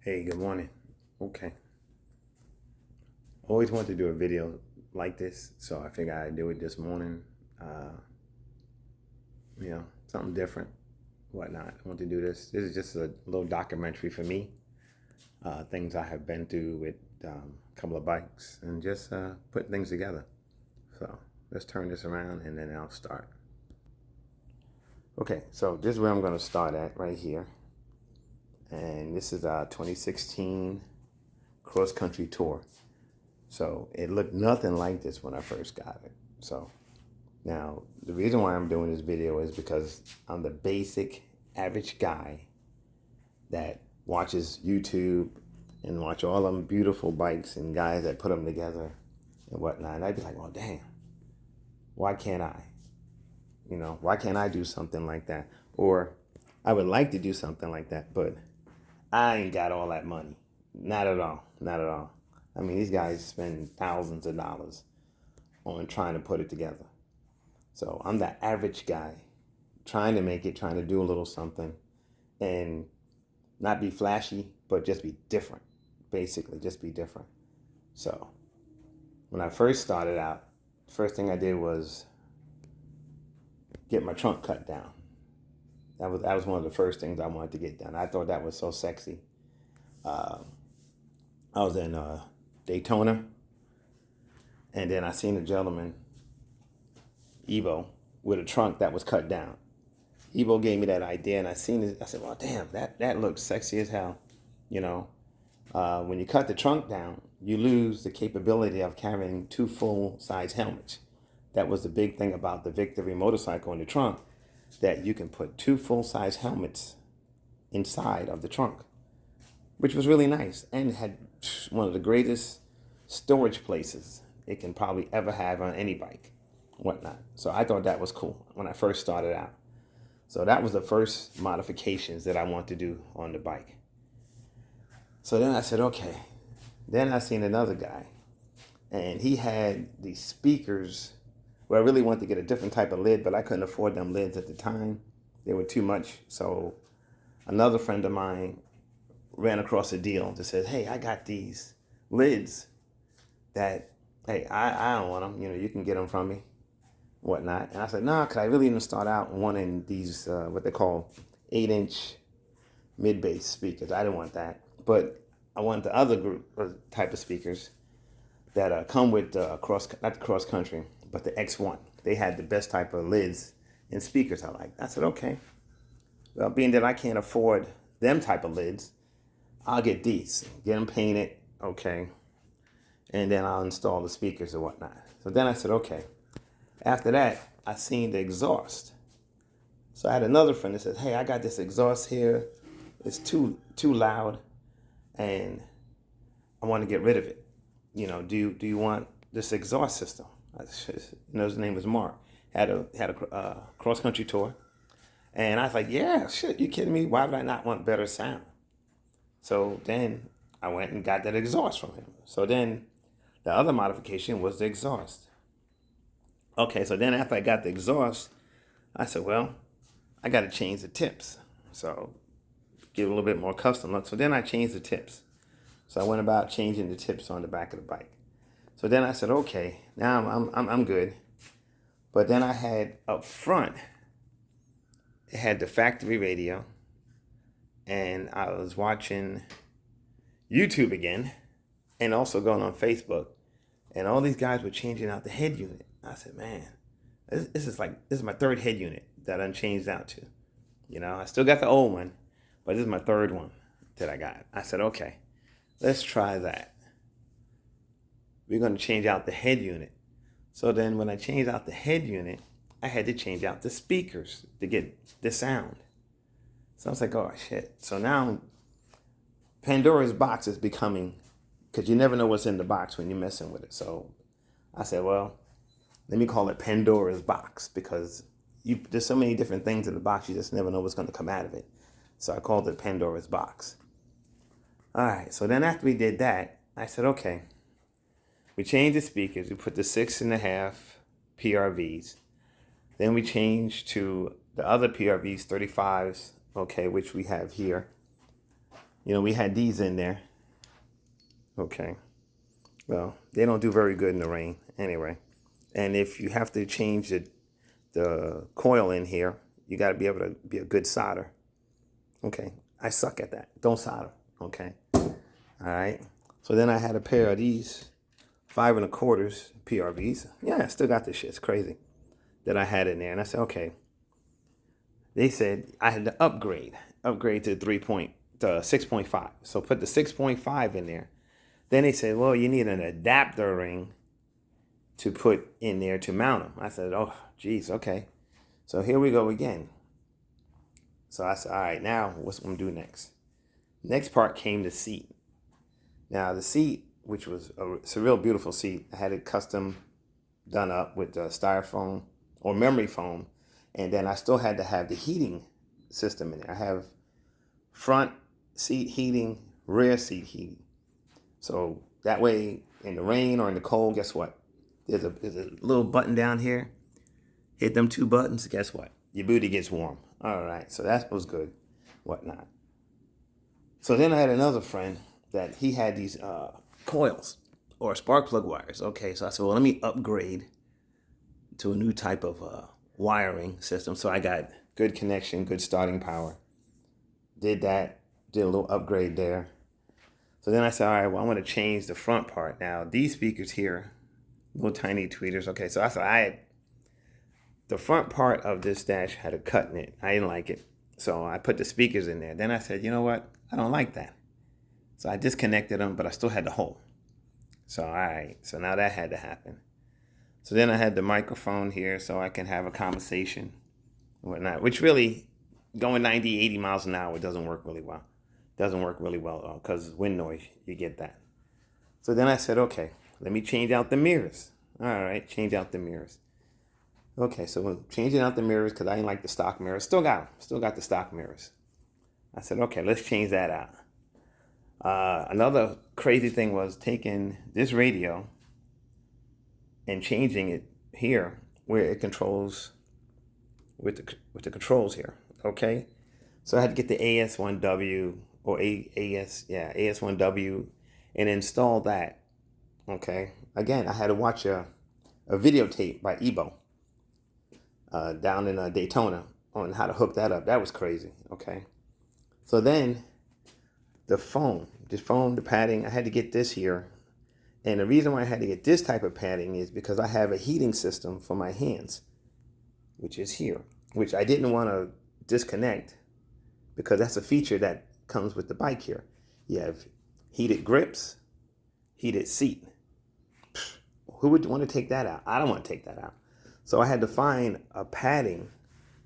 Hey, good morning. Okay. Always wanted to do a video like this, so I figured I'd do it this morning. Uh, something different, whatnot. I want to do this. This is just a little documentary for me, things I have been through with a couple of bikes, and just put things together. So let's turn this around, and then I'll start. Okay, so this is where I'm going to start at, right here. And this is our 2016 cross-country tour. So it looked nothing like this when I first got it. So now the reason why I'm doing this video is because I'm the basic average guy that watches YouTube and watch all them beautiful bikes and guys that put them together and whatnot. And I'd be like, well, damn, why can't I? Why can't I do something like that? Or I would like to do something like that, but I ain't got all that money. Not at all. Not at all. I mean, these guys spend thousands of dollars on trying to put it together. So I'm the average guy trying to make it, trying to do a little something and not be flashy, but just be different. Basically, just be different. So when I first started out, the first thing I did was get my trunk cut down. That was one of the first things I wanted to get done. I thought that was so sexy. I was in Daytona, and then I seen a gentleman, Evo, with a trunk that was cut down. Evo gave me that idea, and I seen it. I said, "Well, damn, that looks sexy as hell." When you cut the trunk down, you lose the capability of carrying two full-size helmets. That was the big thing about the Victory motorcycle in the trunk, that you can put two full-size helmets inside of the trunk, which was really nice and had one of the greatest storage places it can probably ever have on any bike, whatnot. So I thought that was cool when I first started out. So that was the first modifications that I wanted to do on the bike. So then I said, okay. Then I seen another guy, and he had these speakers. Well, I really wanted to get a different type of lid, but I couldn't afford them lids at the time. They were too much. So another friend of mine ran across a deal that said, hey, I got these lids that, hey, I don't want them. You can get them from me, whatnot. And I said, no, because I really didn't start out wanting these, what they call 8-inch mid-bass speakers. I didn't want that. But I wanted the other group type of speakers that come with not the cross country, but the X1. They had the best type of lids and speakers I like. I said, okay. Well, being that I can't afford them type of lids, I'll get these, get them painted, okay, and then I'll install the speakers and whatnot. So then I said, okay. After that, I seen the exhaust. So I had another friend that said, hey, I got this exhaust here. It's too loud, and I want to get rid of it. Do you want this exhaust system? His name was Mark. Had a cross country tour, and I was like, yeah, shit, you kidding me? Why would I not want better sound? So then I went and got that exhaust from him. So then the other modification was the exhaust. Okay, so then after I got the exhaust, I said, well, I got to change the tips. So give it a little bit more custom look. So then I changed the tips. So I went about changing the tips on the back of the bike. So then I said, okay, now I'm good. But then I had up front, it had the factory radio, and I was watching YouTube again, and also going on Facebook, and all these guys were changing out the head unit. I said, man, this is my third head unit that I changed out to. I still got the old one, but this is my third one that I got. I said, okay, let's try that. We're going to change out the head unit. So then when I changed out the head unit, I had to change out the speakers to get the sound. So I was like, oh, shit. So now Pandora's box is becoming, because you never know what's in the box when you're messing with it. So I said, well, let me call it Pandora's box, because there's so many different things in the box, you just never know what's going to come out of it. So I called it Pandora's box. All right, so then after we did that, I said, okay, we changed the speakers. We put the 6.5 PRVs. Then we changed to the other PRVs, 35s, okay, which we have here. We had these in there. Okay. Well, they don't do very good in the rain anyway. And if you have to change the coil in here, you got to be able to be a good solder. Okay. I suck at that. Don't solder. Okay. All right. So then I had a pair of these 5 1/4 PRVs. Yeah, I still got this shit. It's crazy that I had in there. And I said, okay. They said I had to upgrade to 6.5. So put the 6.5 in there. Then they said, well, you need an adapter ring to put in there to mount them. I said, oh, geez, okay. So here we go again. So I said, all right, now what's I'm gonna do next? Next part came the seat. Now the seat, which was it's a real beautiful seat, I had it custom done up with styrofoam or memory foam, and then I still had to have the heating system in there. I have front seat heating, rear seat heating. So that way, in the rain or in the cold, guess what? There's a little button down here. Hit them 2 buttons, guess what? Your booty gets warm. All right, so that was good, whatnot. So then I had another friend that he had these coils or spark plug wires. Okay, so I said, well, let me upgrade to a new type of wiring system. So I got good connection, good starting power. Did that, did a little upgrade there. So then I said, all right, well, I want to change the front part. Now, these speakers here, little tiny tweeters. Okay, so I said, the front part of this dash had a cut in it. I didn't like it. So I put the speakers in there. Then I said, you know what? I don't like that. So I disconnected them, but I still had the hole. So, all right. So now that had to happen. So then I had the microphone here so I can have a conversation and whatnot, which really, going 90, 80 miles an hour doesn't work really well. Doesn't work really well at all because wind noise, you get that. So then I said, okay, let me change out the mirrors. All right, change out the mirrors. Okay, so changing out the mirrors because I didn't like the stock mirrors. Still got them. Still got the stock mirrors. I said, okay, let's change that out. Another crazy thing was taking this radio and changing it here where it controls with the controls here. Okay, so I had to get the AS1W or AS1W and install that. Okay, again, I had to watch a videotape by Ebo down in Daytona on how to hook that up. That was crazy. Okay, so then the padding, I had to get this here. And the reason why I had to get this type of padding is because I have a heating system for my hands, which is here, which I didn't want to disconnect because that's a feature that comes with the bike here. You have heated grips, heated seat. Who would want to take that out? I don't want to take that out. So I had to find a padding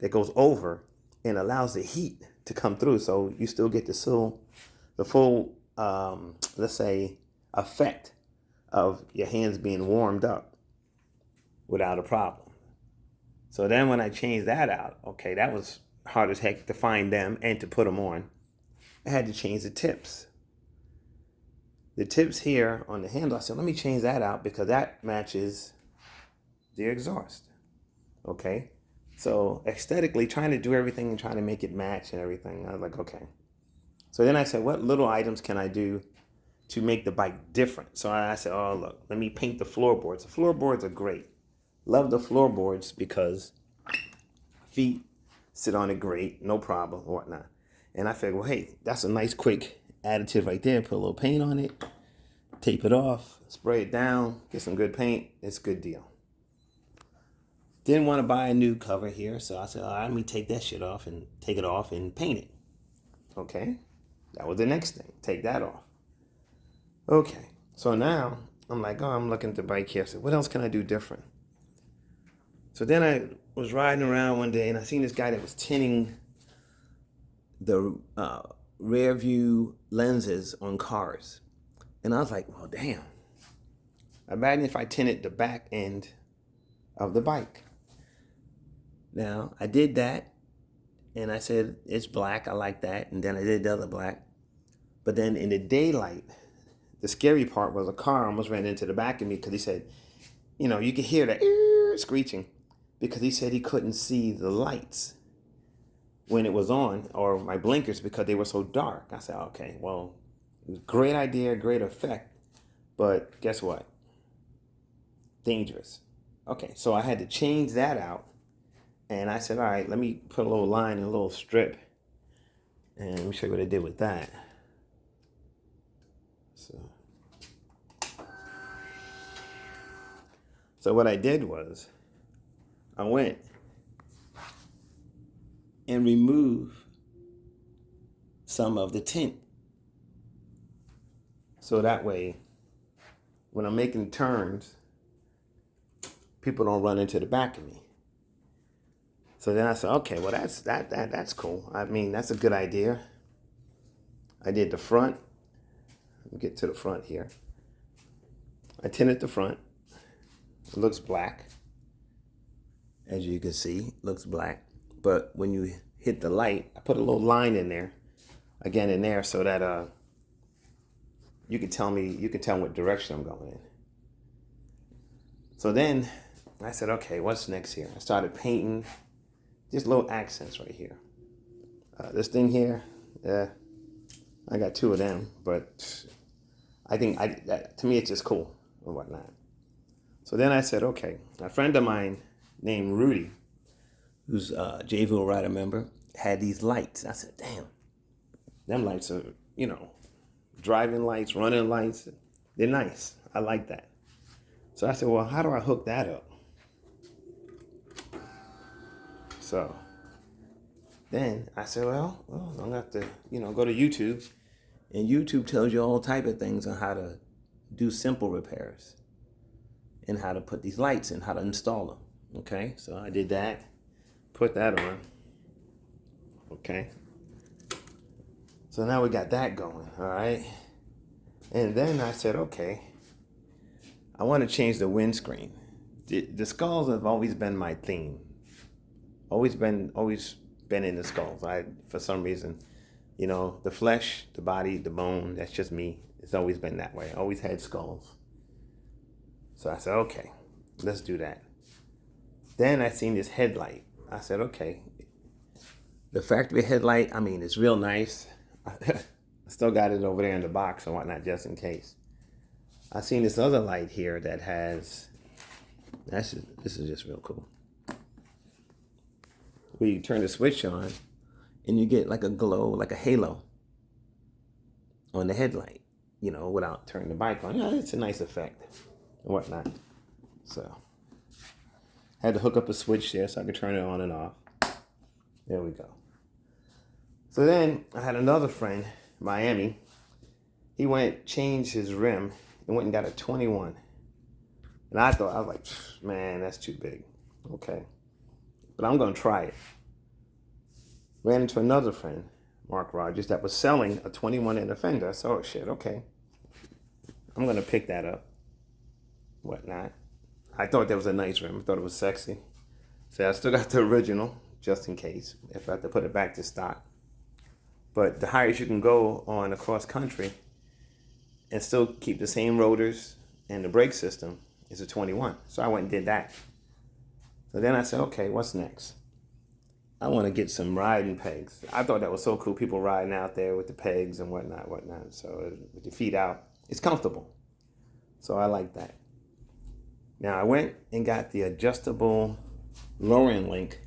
that goes over and allows the heat to come through so you still get the full, let's say, effect of your hands being warmed up without a problem. So then when I changed that out, okay, that was hard as heck to find them and to put them on. I had to change the tips. The tips here on the handle, I said, let me change that out because that matches the exhaust. Okay? So aesthetically, trying to do everything and trying to make it match and everything, I was like, okay. So then I said, what little items can I do to make the bike different? So I said, oh, look, let me paint the floorboards. The floorboards are great. Love the floorboards because feet sit on it great, no problem, or whatnot. And I figured, well, hey, that's a nice quick additive right there. Put a little paint on it, tape it off, spray it down, get some good paint. It's a good deal. Didn't want to buy a new cover here, so I said, all right, let me take that shit off and take it off and paint it. Okay, that was the next thing. Take that off. Okay, so now I'm like, oh, I'm looking at the bike here. I said, what else can I do different? So then I was riding around one day and I seen this guy that was tinting the rear view lenses on cars. And I was like, well, damn. Imagine if I tinted the back end of the bike. Now, I did that and I said, it's black. I like that. And then I did the other black. But then in the daylight, the scary part was a car almost ran into the back of me because he said, you could hear that screeching because he said he couldn't see the lights when it was on, or my blinkers, because they were so dark. I said, okay, well, it was a great idea, great effect, but guess what? Dangerous. Okay, so I had to change that out. And I said, all right, let me put a little line and a little strip. And let me show you what I did with that. So what I did was, I went and removed some of the tint. So that way, when I'm making turns, people don't run into the back of me. So then I said, okay, well that's cool. I mean, that's a good idea. I did the front. Let me get to the front here. I tinted the front. It looks black. As you can see, it looks black. But when you hit the light, I put a little line in there, again in there, so that you can tell what direction I'm going in. So then I said, okay, what's next here? I started painting just little accents right here. This thing here, I got two of them, but I think to me it's just cool and whatnot. So then I said, okay, a friend of mine named Rudy, who's a J-Ville Rider member, had these lights. I said, damn, them lights are, driving lights, running lights. They're nice. I like that. So I said, well, how do I hook that up? So then I said, well, I'm going to have to, go to YouTube. And YouTube tells you all type of things on how to do simple repairs and how to put these lights in, how to install them. Okay, so I did that, put that on. Okay. So now we got that going, all right? And then I said, okay, I want to change the windscreen. The skulls have always been my theme. Always been in the skulls. For some reason, the flesh, the body, the bone, that's just me. It's always been that way. Always had skulls. So I said, okay, let's do that. Then I seen this headlight. I said, okay, the factory headlight, I mean, it's real nice. I still got it over there in the box and whatnot, just in case. I seen this other light here that has, this is just real cool. Where you turn the switch on and you get like a glow, like a halo on the headlight, without turning the bike on. It's a nice effect and whatnot. So I had to hook up a switch there so I could turn it on and off. There we go. So then I had another friend, Miami. He changed his rim and went and got a 21. And I was like, man, that's too big. Okay. But I'm going to try it. Ran into another friend, Mark Rogers, that was selling a 21 in a fender. I said, oh shit, okay. I'm going to pick that up. Whatnot. I thought that was a nice rim. I thought it was sexy. So I still got the original, just in case, if I have to put it back to stock. But the highest you can go on a cross country and still keep the same rotors and the brake system is a 21. So I went and did that. So then I said, okay, what's next? I want to get some riding pegs. I thought that was so cool, people riding out there with the pegs and whatnot. So with your feet out, it's comfortable. So I like that. Now I went and got the adjustable lowering link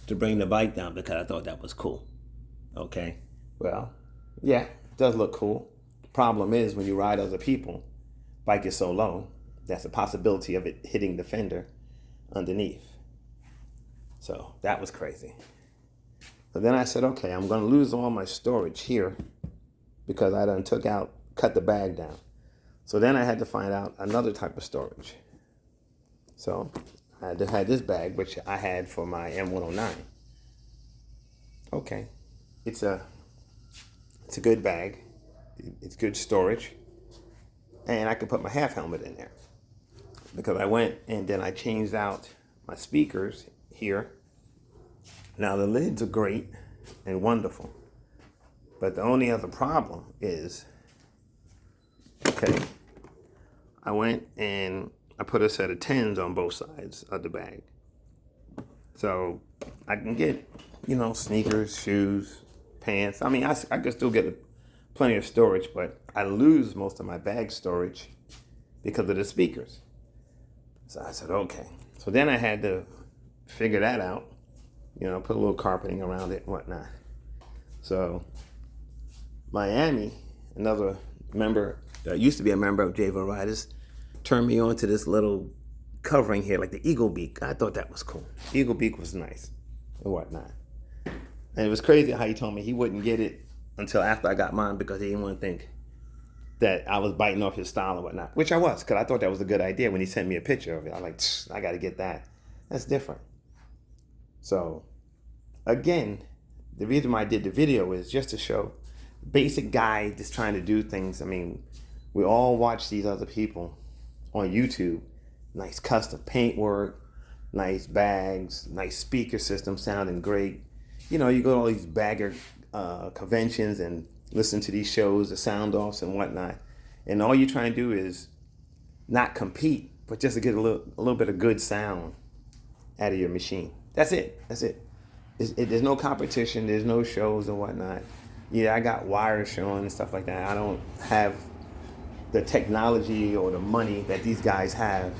to bring the bike down because I thought that was cool. Okay, well, yeah, it does look cool. The problem is when you ride other people, bike is so low, that's a possibility of it hitting the fender underneath. So that was crazy. So then I said, okay, I'm going to lose all my storage here because I done cut the bag down. So then I had to find out another type of storage. So I had this bag, which I had for my M109. Okay, it's a good bag. It's good storage. And I could put my half helmet in there. Because I went and then I changed out my speakers here. Now the lids are great and wonderful. But the only other problem is, okay, I went and I put a set of 10s on both sides of the bag. So I can get, sneakers, shoes, pants. I mean, I could still get plenty of storage, but I lose most of my bag storage because of the speakers. So I said, okay. So then I had to figure that out, put a little carpeting around it and whatnot. So Miami, another member that used to be a member of J Varieties, turned me on to this little covering here, like the eagle beak. I thought that was cool. Eagle beak was nice and whatnot. And it was crazy how he told me he wouldn't get it until after I got mine because he didn't want to think that I was biting off his style and whatnot, which I was, because I thought that was a good idea when he sent me a picture of it. I'm like, I got to get that. That's different. So, again, the reason why I did the video is just to show basic guy just trying to do things. I mean, we all watch these other people on YouTube. Nice custom paint work, nice bags, nice speaker system sounding great. You go to all these bagger conventions and listen to these shows, the sound offs and whatnot. And all you're trying to do is not compete, but just to get a little bit of good sound out of your machine. That's it. There's no competition. There's no shows and whatnot. Yeah, I got wires showing and stuff like that. I don't have the technology or the money that these guys have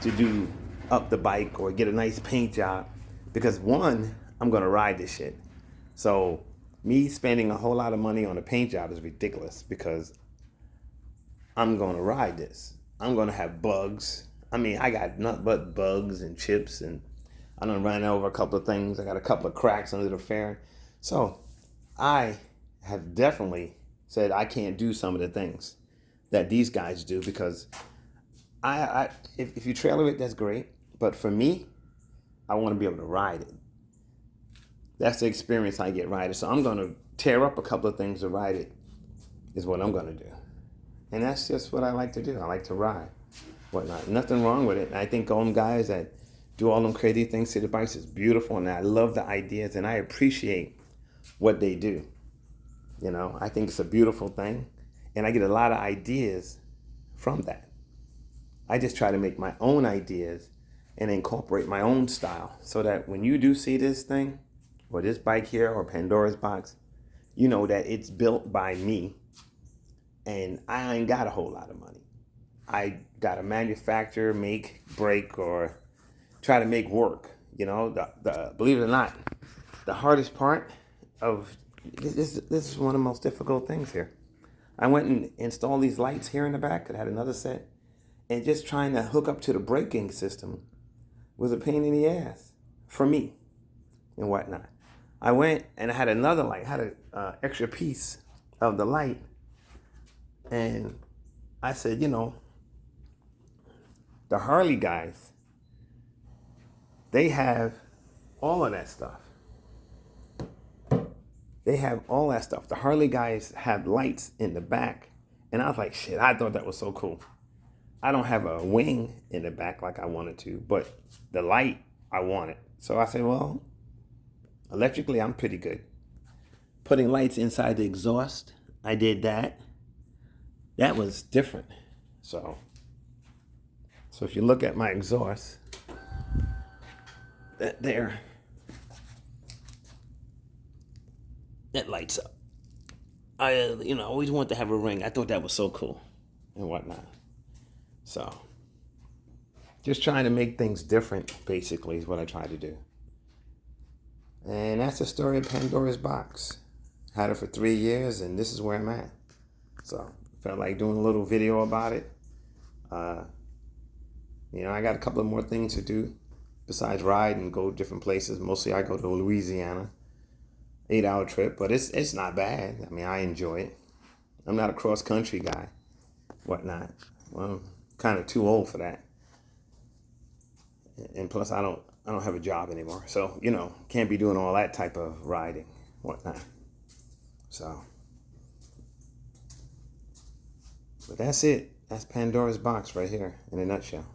to do up the bike or get a nice paint job. Because one, I'm going to ride this shit. So me spending a whole lot of money on a paint job is ridiculous because I'm going to ride this. I'm going to have bugs. I mean, I got nothing but bugs and chips, and I done ran over a couple of things. I got a couple of cracks under the fairing. So I have definitely said I can't do some of the things that these guys do because if you trailer it, that's great. But for me, I want to be able to ride it. That's the experience I get riding. So I'm going to tear up a couple of things to ride it is what I'm going to do. And that's just what I like to do. I like to ride, whatnot. Nothing wrong with it. And I think all them guys that do all them crazy things to the bikes is beautiful. And I love the ideas and I appreciate what they do. I think it's a beautiful thing. And I get a lot of ideas from that. I just try to make my own ideas and incorporate my own style so that when you do see this thing, or this bike here, or Pandora's box, you know that it's built by me, and I ain't got a whole lot of money. I got to manufacture, make, break, or try to make work. Believe it or not, the hardest part of this is one of the most difficult things here. I went and installed these lights here in the back. I had another set, and just trying to hook up to the braking system was a pain in the ass for me and whatnot. I went and I had another light, had an extra piece of the light. And I said, the Harley guys, they have all of that stuff. They have all that stuff. The Harley guys have lights in the back. And I was like, shit, I thought that was so cool. I don't have a wing in the back like I wanted to, but the light, I want it. So I said, well, electrically, I'm pretty good. Putting lights inside the exhaust, I did that. That was different. So if you look at my exhaust, that lights up. I always wanted to have a ring. I thought that was so cool and whatnot. So just trying to make things different, basically, is what I try to do. And that's the story of Pandora's box. Had it for 3 years, and this is where I'm at. So felt like doing a little video about it. I got a couple of more things to do besides ride and go different places. Mostly I go to Louisiana, 8-hour trip, but it's not bad. I mean, I enjoy it. I'm not a cross country guy, whatnot. Well, I'm kind of too old for that. And plus, I don't have a job anymore, so can't be doing all that type of riding, whatnot. So, but that's it. That's Pandora's box right here in a nutshell.